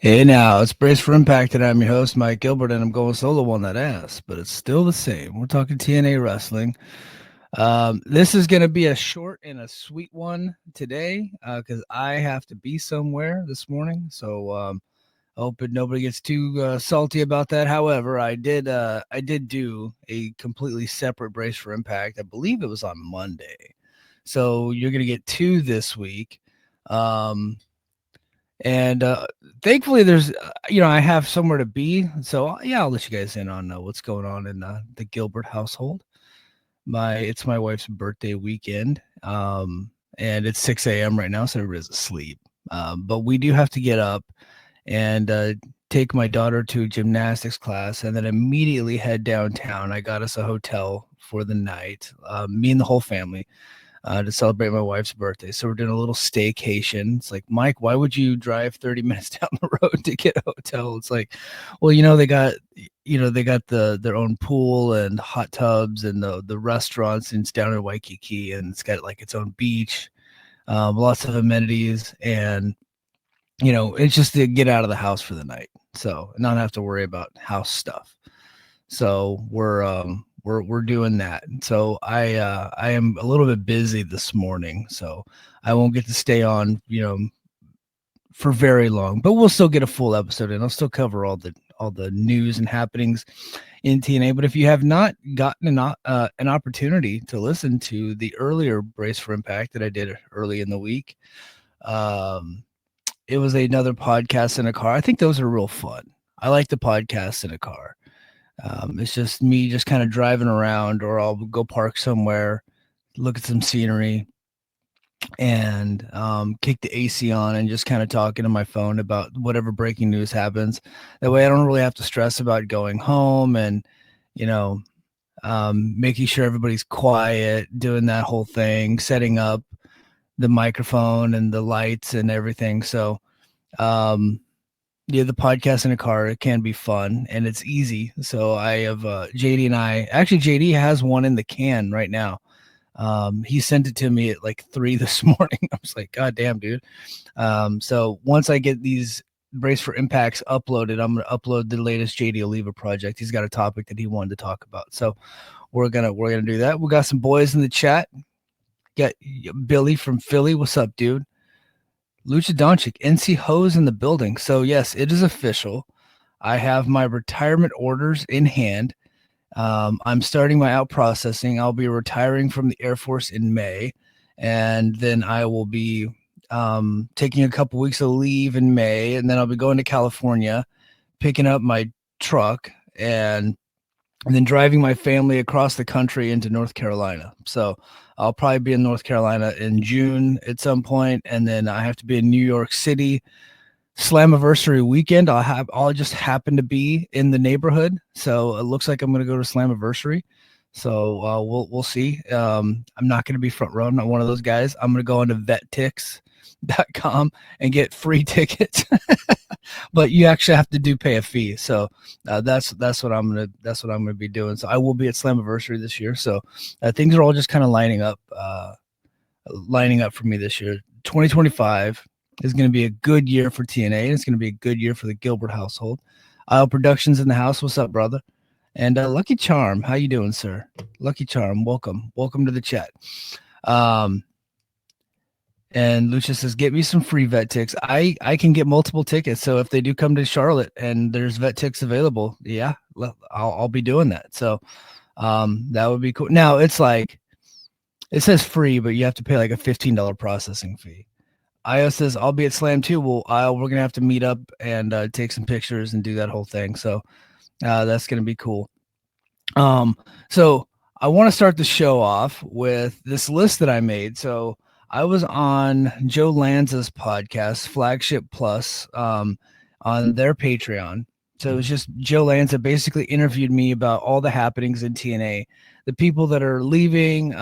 Hey now, it's Brace for Impact, and I'm your host, Mike Gilbert, and I'm going solo on that ass, but it's still the same. We're talking TNA wrestling. This is going to be a short and a sweet one today because I have to be somewhere this morning. So I hope that nobody gets too salty about that. However, I did do a completely separate Brace for Impact. I believe it was on Monday. So you're going to get two this week. Um, and thankfully, I have somewhere to be. So yeah, I'll let you guys in on what's going on in the Gilbert household. It's my wife's birthday weekend, and it's 6 a.m. right now, so everybody's asleep. But we do have to get up and take my daughter to gymnastics class, and then immediately head downtown. I got us a hotel for the night, me and the whole family to celebrate my wife's birthday. So we're doing a little staycation. It's like, Mike, why would you drive 30 minutes down the road to get a hotel? It's like, well, they got their own pool and hot tubs and the restaurants, and it's down in Waikiki, and it's got like its own beach, lots of amenities, and it's just to get out of the house for the night. So not have to worry about house stuff. So we're doing that. So I am a little bit busy this morning, so I won't get to stay on, for very long, but we'll still get a full episode and I'll still cover all the news and happenings in TNA. But if you have not gotten an opportunity to listen to the earlier Brace for Impact that I did early in the week, it was another podcast in a car. I think those are real fun. I like the podcast in a car. It's just me just kind of driving around, or I'll go park somewhere, look at some scenery, and kick the AC on and just kind of talking to my phone about whatever breaking news happens. That way I don't really have to stress about going home and, you know, making sure everybody's quiet, doing that whole thing, setting up the microphone and the lights and everything. So, yeah, the podcast in a car, it can be fun and it's easy. So I have JD and JD has one in the can right now. He sent it to me at like 3 this morning. I was like, God damn, dude. So once I get these Brace for Impacts uploaded, I'm gonna upload the latest JD Oliva project. He's got a topic that he wanted to talk about. So we're gonna do that. We got some boys in the chat. Got Billy from Philly. What's up, dude? Lucha Doncic, NC Hose in the building. So yes, it is official. I have my retirement orders in hand. I'm starting my out processing. I'll be retiring from the Air Force in May, and then I will be taking a couple weeks of leave in May, and then I'll be going to California, picking up my truck, and then driving my family across the country into North Carolina. So I'll probably be in North Carolina in June at some point, and then I have to be in New York City Slammiversary weekend. I'll just happen to be in the neighborhood, so it looks like I'm going to go to Slammiversary. So we'll see. I'm not going to be front row. I'm not one of those guys. I'm going to go onto vettix.com and get free tickets, but you actually have to pay a fee. So that's what I'm gonna be doing. So I will be at Slammiversary this year. So things are all just kind of lining up for me this year. 2025 is going to be a good year for TNA. It's going to be a good year for the Gilbert household. Isle Productions in the house. What's up, brother? And Lucky Charm, how you doing, sir? Lucky Charm, welcome to the chat. And Lucia says, get me some free vet ticks. I can get multiple tickets. So if they do come to Charlotte and there's vet ticks available, yeah, I'll be doing that. So that would be cool. Now it's like, it says free, but you have to pay like a $15 processing fee. Io says, I'll be at Slam too. Well, we're going to have to meet up and take some pictures and do that whole thing. So that's going to be cool. So I want to start the show off with this list that I made. So I was on Joe Lanza's podcast, Flagship Plus, on their Patreon. So it was just Joe Lanza basically interviewed me about all the happenings in TNA, the people that are leaving,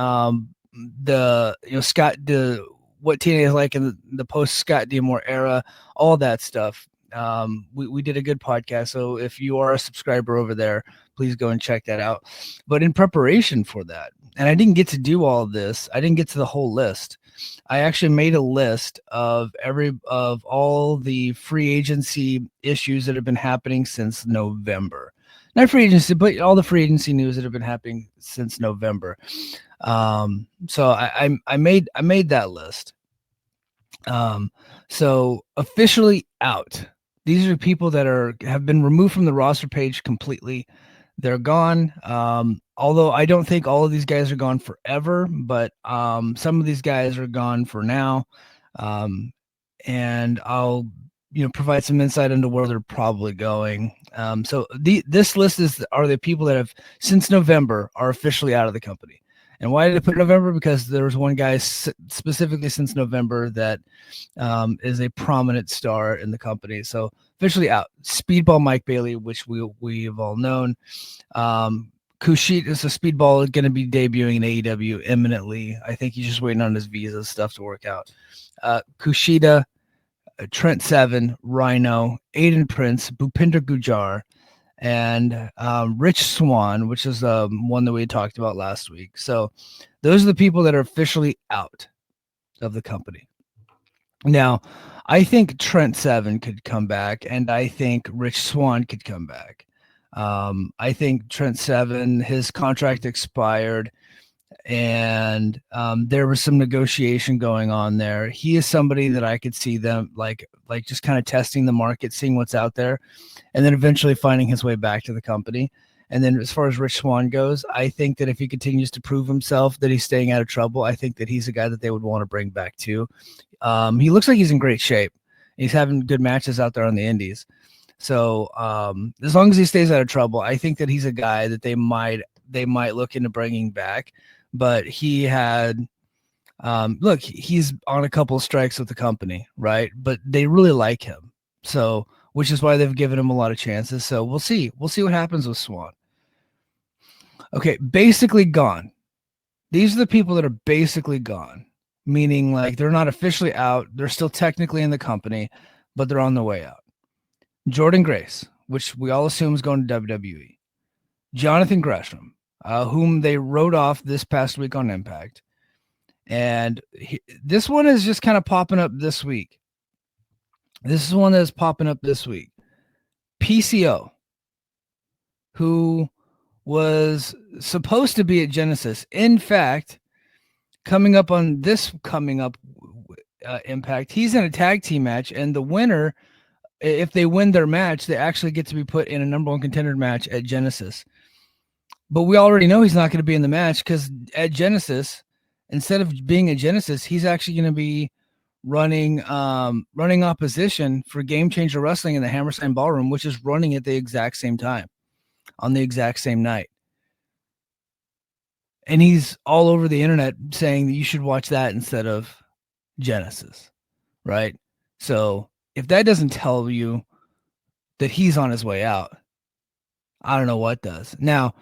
what TNA is like in the post Scott D'Amore era, all that stuff. We did a good podcast. So if you are a subscriber over there, please go and check that out. But in preparation for that, and I didn't get to do all of this, I didn't get to the whole list. I actually made a list of all the free agency issues that have been happening since November. Not free agency, but all the free agency news that have been happening since November. So I made that list. So officially out. These are people that have been removed from the roster page completely. They're gone. Although I don't think all of these guys are gone forever, but some of these guys are gone for now. And I'll provide some insight into where they're probably going. So this list are the people that have since November are officially out of the company. And why did I put November? Because there was one guy specifically since November that is a prominent star in the company. So officially out. Speedball Mike Bailey, which we've all known. Kushida is a Speedball going to be debuting in AEW imminently. I think he's just waiting on his visa stuff to work out. Kushida, Trent Seven, Rhino, Aiden Prince, Bhupinder Gujar, and Rich Swann, which is one that we talked about last week. So those are the people that are officially out of the company. Now, I think Trent Seven could come back, and I think Rich Swann could come back. I think Trent Seven, his contract expired, and there was some negotiation going on there. He is somebody that I could see them like just kind of testing the market, seeing what's out there, and then eventually finding his way back to the company. And then as far as Rich Swann goes, I think that if he continues to prove himself that he's staying out of trouble, I think that he's a guy that they would want to bring back too. He looks like he's in great shape. He's having good matches out there on the indies. So as long as he stays out of trouble, I think that he's a guy that they might look into bringing back. But he had, look, he's on a couple of strikes with the company, right? But they really like him. So, which is why they've given him a lot of chances. So we'll see. We'll see what happens with Swann. Okay, basically gone. These are the people that are basically gone, meaning like they're not officially out. They're still technically in the company, but they're on their way out. Jordan Grace, which we all assume is going to WWE. Jonathan Gresham, whom they wrote off this past week on Impact. And this one is just kind of popping up this week. This is one that is popping up this week. PCO, who was supposed to be at Genesis. In fact, coming up Impact, he's in a tag team match, and the winner, if they win their match, they actually get to be put in a number one contender match at Genesis. But we already know he's not going to be in the match because at Genesis, instead of being at Genesis, he's actually going to be running opposition for Game Changer Wrestling in the Hammerstein Ballroom, which is running at the exact same time on the exact same night. And he's all over the internet saying that you should watch that instead of Genesis, right? So if that doesn't tell you that he's on his way out, I don't know what does. Now,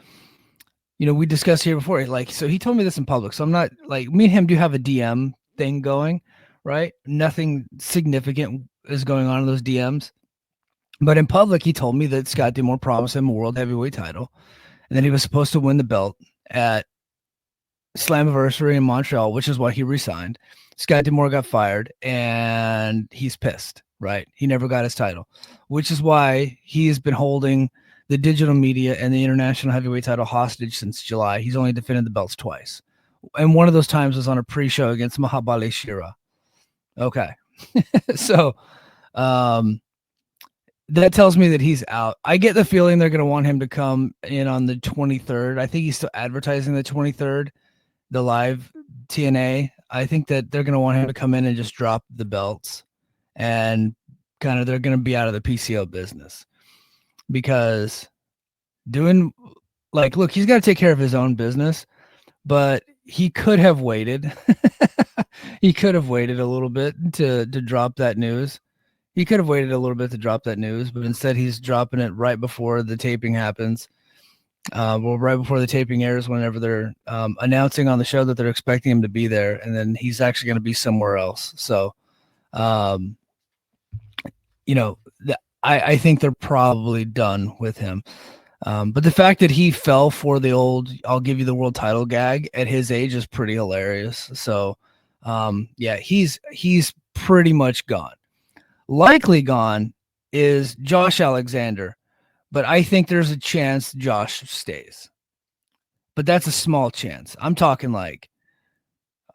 we discussed here before, so he told me this in public. So I'm not me and him do have a DM thing going, right? Nothing significant is going on in those DMs. But in public, he told me that Scott D'Amore promised him a world heavyweight title. And then he was supposed to win the belt at Slammiversary in Montreal, which is why he resigned. Scott D'Amore got fired, and he's pissed, right? He never got his title, which is why he has been holding the digital media and the international heavyweight title hostage since July. He's only defended the belts twice. And one of those times was on a pre-show against Mahabali Shira. Okay. So that tells me that he's out. I get the feeling they're going to want him to come in on the 23rd. I think he's still advertising the 23rd, the live TNA. I think that they're going to want him to come in and just drop the belts, and kind of they're going to be out of the PCO business. Because look, he's got to take care of his own business, but he could have waited. He could have waited a little bit to drop that news. He could have waited a little bit to drop that news, but instead he's dropping it right before the taping happens. Right before the taping airs, whenever they're announcing on the show that they're expecting him to be there, and then he's actually going to be somewhere else. So, I think they're probably done with him. But the fact that he fell for the old "I'll give you the world title" gag at his age is pretty hilarious. So Yeah, he's pretty much gone. Likely gone is Josh Alexander, but I think there's a chance Josh stays. But that's a small chance. I'm talking like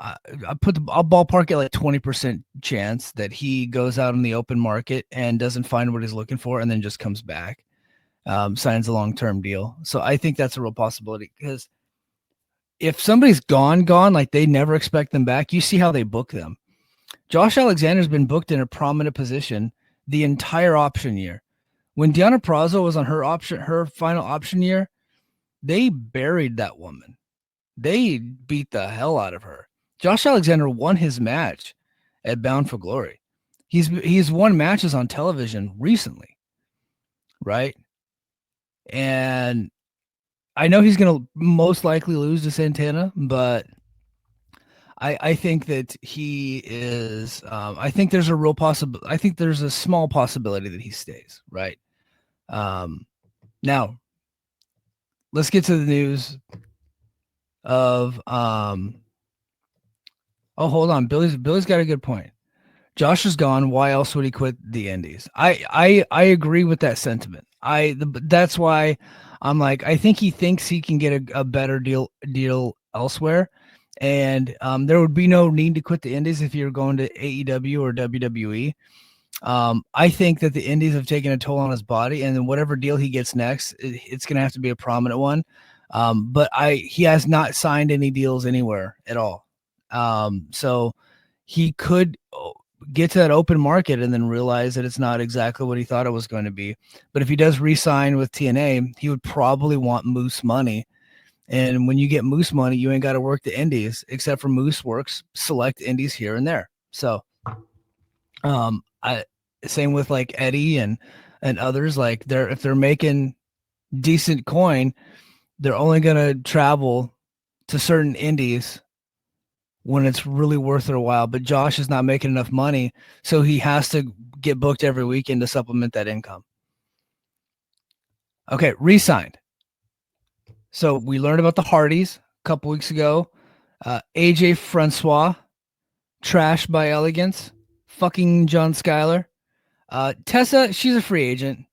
I'll ballpark it like 20% chance that he goes out in the open market and doesn't find what he's looking for and then just comes back, signs a long-term deal. So I think that's a real possibility because if somebody's gone, like they never expect them back, you see how they book them. Josh Alexander's been booked in a prominent position the entire option year. When Deanna Prazo was on her final option year, they buried that woman. They beat the hell out of her. Josh Alexander won his match at Bound for Glory. He's won matches on television recently, right? And I know he's going to most likely lose to Santana, but I think that he is. I think there's a real possible. I think there's a small possibility that he stays, right? Now, let's get to the news of. Oh, hold on, Billy's got a good point. Josh is gone. Why else would he quit the Indies? I agree with that sentiment. That's why I'm like, I think he thinks he can get a better deal elsewhere, and there would be no need to quit the Indies if you're going to AEW or WWE. I think that the Indies have taken a toll on his body, and then whatever deal he gets next, it's going to have to be a prominent one. But he has not signed any deals anywhere at all. So he could get to that open market and then realize that it's not exactly what he thought it was going to be. But if he does re-sign with TNA, he would probably want Moose money. And when you get Moose money, you ain't got to work the Indies, except for Moose works select Indies here and there. So, same with like Eddie and others, like if they're making decent coin, they're only going to travel to certain Indies when it's really worth their while. But Josh is not making enough money, so he has to get booked every weekend to supplement that income. Okay, re-signed. So we learned about the Hardys a couple weeks ago. AJ Francois, trashed by Elegance, fucking John Skyler. Tessa, she's a free agent.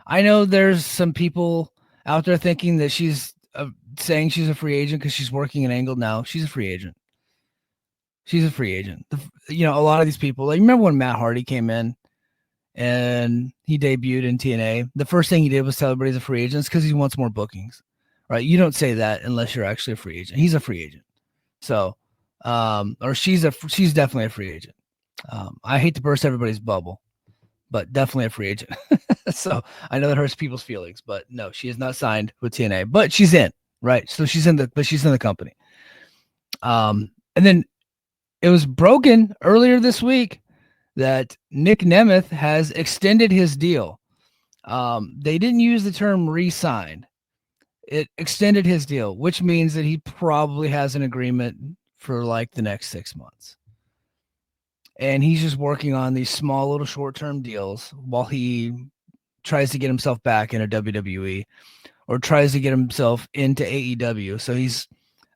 I know there's some people out there thinking that she's saying she's a free agent because she's working in Angle now. She's a free agent. She's a free agent. A lot of these people, like, remember when Matt Hardy came in and he debuted in TNA? The first thing he did was tell everybody he's a free agent because he wants more bookings, right? You don't say that unless you're actually a free agent. He's a free agent. So, or she's definitely a free agent. I hate to burst everybody's bubble, but definitely a free agent. So I know that hurts people's feelings, but no, she is not signed with TNA, but she's in, right? So she's in the company. And then it was broken earlier this week that Nick Nemeth has extended his deal. They didn't use the term re-signed. It extended his deal, which means that he probably has an agreement for like the next 6 months. And he's just working on these small little short-term deals while he tries to get himself back into WWE or tries to get himself into AEW. So he's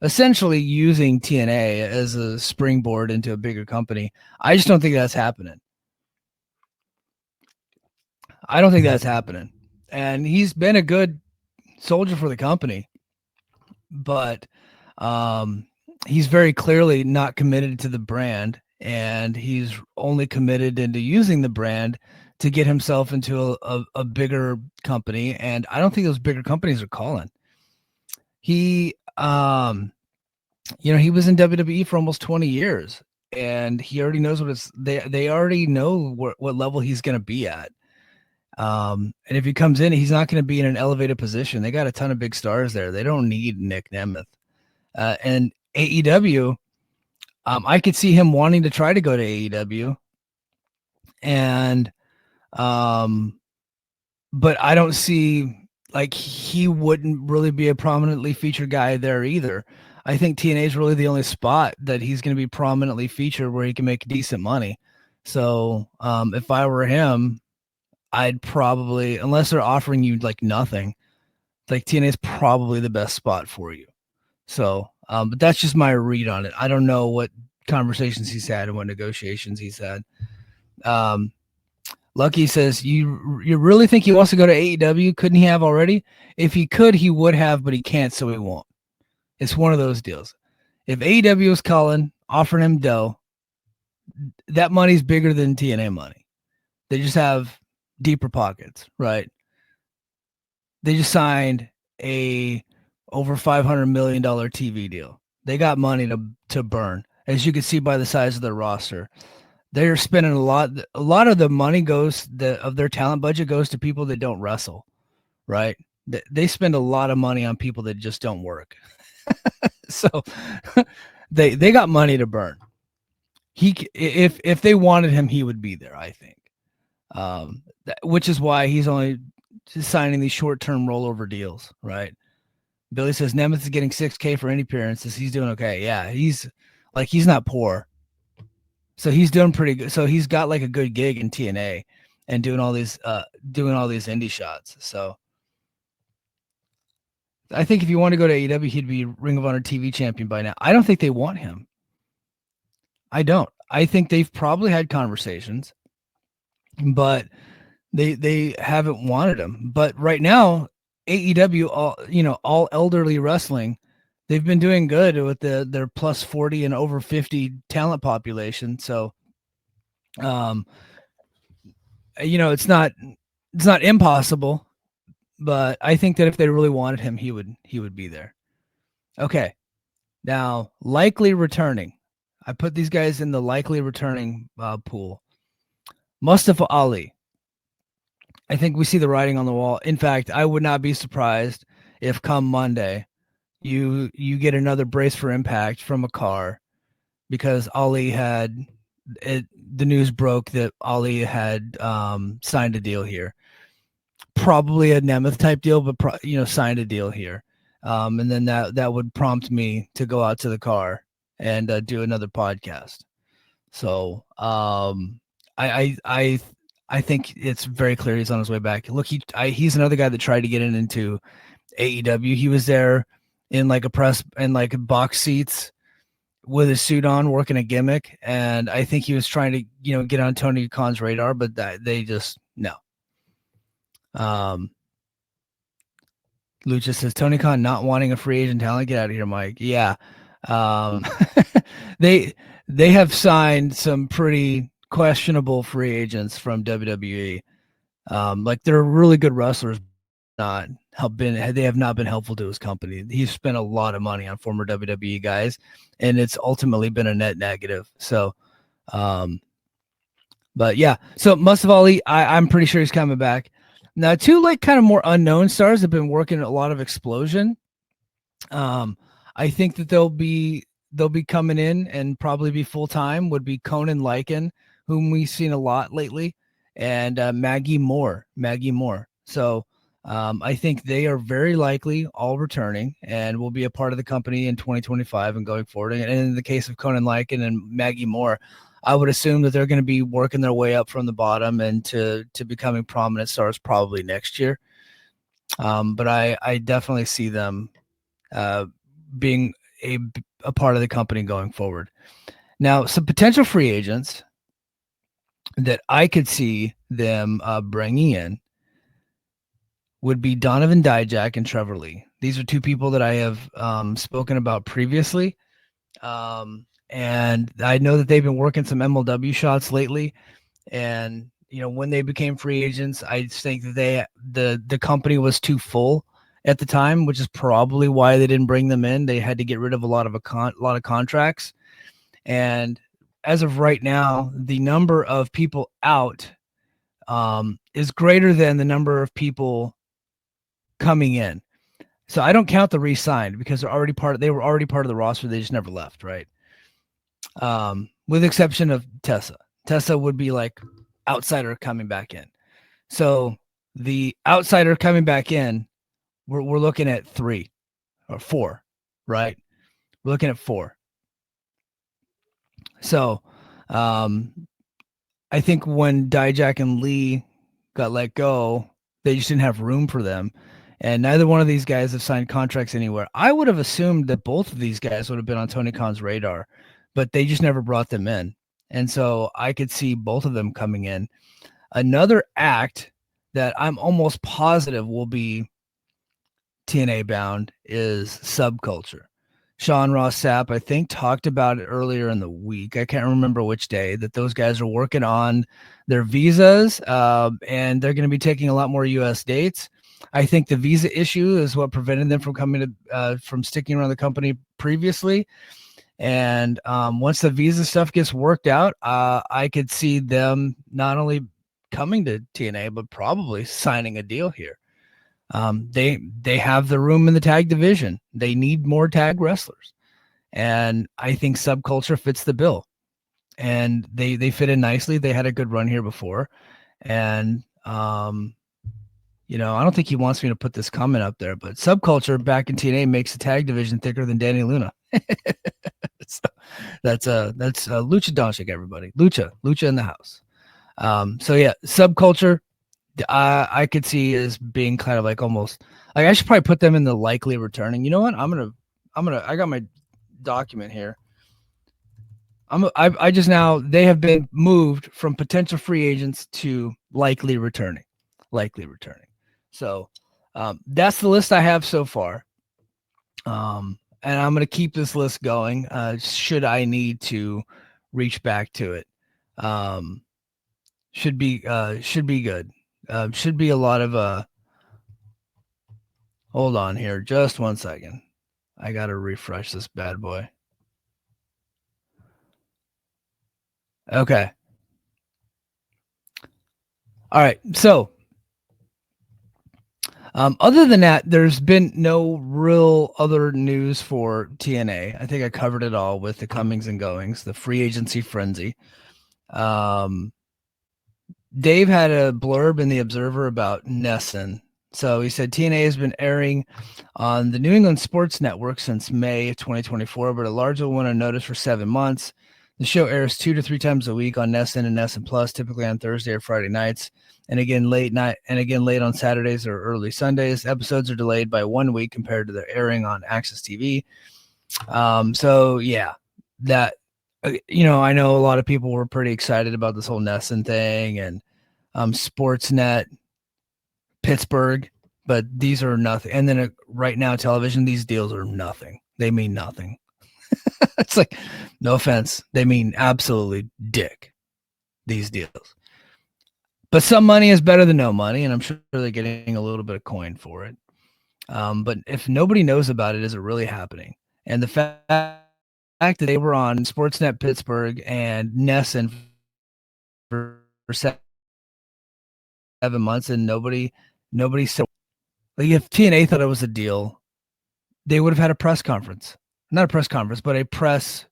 essentially using TNA as a springboard into a bigger company. I just don't think that's happening. I don't think that's happening. And he's been a good soldier for the company, but he's very clearly not committed to the brand, and he's only committed into using the brand to get himself into a bigger company. And I don't think those bigger companies are calling. He he was in WWE for almost 20 years, and he already knows what they already know what level he's going to be at. And if he comes in, he's not going to be in an elevated position. They got a ton of big stars there. They don't need Nick Nemeth. And AEW, I could see him wanting to try to go to AEW. And, but I don't see, like, he wouldn't really be a prominently featured guy there either. I think TNA is really the only spot that he's going to be prominently featured where he can make decent money. So, if I were him, I'd probably, unless they're offering you like nothing, like TNA is probably the best spot for you. So, but that's just my read on it. I don't know what conversations he's had and what negotiations he's had. Um, Lucky says, you really think he wants to go to AEW? Couldn't he have already? If he could, he would have, but he can't, so he won't. It's one of those deals. If AEW was calling, offering him dough, that money's bigger than TNA money. They just have deeper pockets, right? They just signed a over $500 million TV deal. They got money to burn, as you can see by the size of their roster. They're spending a lot. A lot of the money of their talent budget goes to people that don't wrestle, right? They spend a lot of money on people that just don't work. So they got money to burn. If they wanted him, he would be there, I think. Which is why he's only signing these short-term rollover deals, right? Billy says Nemeth is getting $6K for any appearances. He's doing okay. Yeah, he's not poor. So he's doing pretty good. So he's got like a good gig in TNA and doing all these indie shots. So I think if you want to go to AEW, he'd be Ring of Honor TV champion by now. I don't think they want him. I don't. I think they've probably had conversations, but they haven't wanted him. But right now, AEW, all elderly wrestling, they've been doing good with their plus 40 and over 50 talent population. So, it's not impossible, but I think that if they really wanted him, he would be there. Okay. Now, likely returning. I put these guys in the likely returning pool. Mustafa Ali. I think we see the writing on the wall. In fact, I would not be surprised if come Monday you get another brace for Impact from a car, because Ali the news broke that Ali had signed a deal here. Probably a Nemeth type deal, but signed a deal here. And then that would prompt me to go out to the car and do another podcast. So I think it's very clear he's on his way back. Look, he's another guy that tried to get into AEW. He was there in like a press and like box seats with his suit on, working a gimmick, and I think he was trying to get on Tony Khan's radar, but they just no. Lucha says Tony Khan not wanting a free agent talent. Get out of here, Mike. Yeah. They have signed some pretty questionable free agents from WWE. Like they're really good wrestlers, they have not been helpful to his company. He's spent a lot of money on former WWE guys, and it's ultimately been a net negative. So, but yeah, so Mustafa Ali, I'm pretty sure he's coming back. Now, two like kind of more unknown stars have been working a lot of Explosion. I think that they'll be coming in and probably be full time. Would be Conan Lycan, whom we've seen a lot lately, and Maggie Moore. So I think they are very likely all returning and will be a part of the company in 2025 and going forward. And in the case of Conan Lycan and Maggie Moore, I would assume that they're going to be working their way up from the bottom and to becoming prominent stars probably next year. But I definitely see them being a part of the company going forward. Now, some potential free agents that I could see them bringing in would be Donovan Dijak and Trevor Lee. These are two people that I have spoken about previously. And I know that they've been working some MLW shots lately. And, when they became free agents, I think that the company was too full at the time, which is probably why they didn't bring them in. They had to get rid of a lot of contracts. And as of right now, the number of people out is greater than the number of people coming in. So I don't count the re-signed because they were already part of the roster. They just never left, right? With the exception of Tessa. Tessa would be like outsider coming back in. So the outsider coming back in, we're looking at 3 or 4, right? We're looking at 4. So I think when Dijak and Lee got let go, they just didn't have room for them. And neither one of these guys have signed contracts anywhere. I would have assumed that both of these guys would have been on Tony Khan's radar, but they just never brought them in. And so I could see both of them coming in. Another act that I'm almost positive will be TNA bound is Subculture. Sean Ross Sapp, I think, talked about it earlier in the week. I can't remember which day, that those guys are working on their visas, and they're going to be taking a lot more U.S. dates. I think the visa issue is what prevented them from coming to from sticking around the company previously. And once the visa stuff gets worked out, I could see them not only coming to TNA, but probably signing a deal here. They have the room in the tag division. They need more tag wrestlers, and I think Subculture fits the bill. And they fit in nicely. They had a good run here before, and I don't think he wants me to put this comment up there, but Subculture back in TNA makes the tag division thicker than Danny Luna. So that's Lucha Doncic, everybody. Lucha in the house. So yeah, Subculture, I could see as being kind of like almost like I should probably put them in the likely returning. You know what? I got my document here. I just now they have been moved from potential free agents to likely returning. So that's the list I have so far. And I'm going to keep this list going should I need to reach back to it. Should be good. Should be a lot of hold on here just 1 second. I got to refresh this bad boy. Okay. All right. So other than that, there's been no real other news for TNA. I think I covered it all with the comings and goings, the free agency frenzy. Dave had a blurb in the Observer about Nesson. So he said TNA has been airing on the New England Sports Network since May of 2024, but a larger one on notice for 7 months. The show airs 2 to 3 times a week on Nesson and Nesson Plus, typically on Thursday or Friday nights, and again late on Saturdays or early Sundays. Episodes are delayed by 1 week compared to their airing on Access TV. So yeah, that I know a lot of people were pretty excited about this whole Nesson thing and Sportsnet Pittsburgh, but these are nothing. And then right now, television, these deals are nothing. They mean nothing. It's like, no offense, they mean absolutely dick, these deals. But some money is better than no money, and I'm sure they're getting a little bit of coin for it. But if nobody knows about it, is it really happening? And the fact that they were on Sportsnet Pittsburgh and Nesson for 7 months, and nobody said, like, if TNA thought it was a deal, they would have had a press conference. Not a press conference, but a press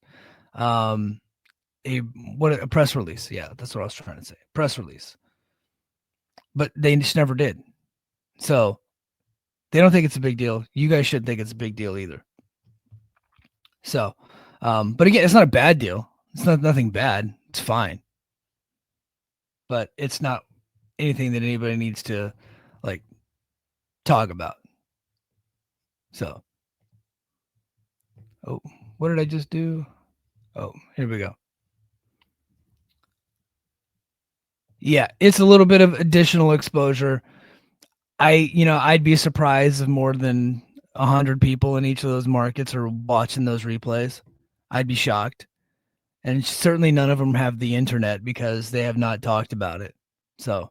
a press release. Yeah, that's what I was trying to say. Press release. But they just never did. So they don't think it's a big deal. You guys shouldn't think it's a big deal either. So, but again, it's not a bad deal. It's nothing bad. It's fine. But it's not anything that anybody needs to like talk about. So, oh, what did I just do? Oh, here we go. Yeah, it's a little bit of additional exposure. I'd be surprised if more than 100 people in each of those markets are watching those replays. I'd be shocked. And certainly none of them have the internet because they have not talked about it. So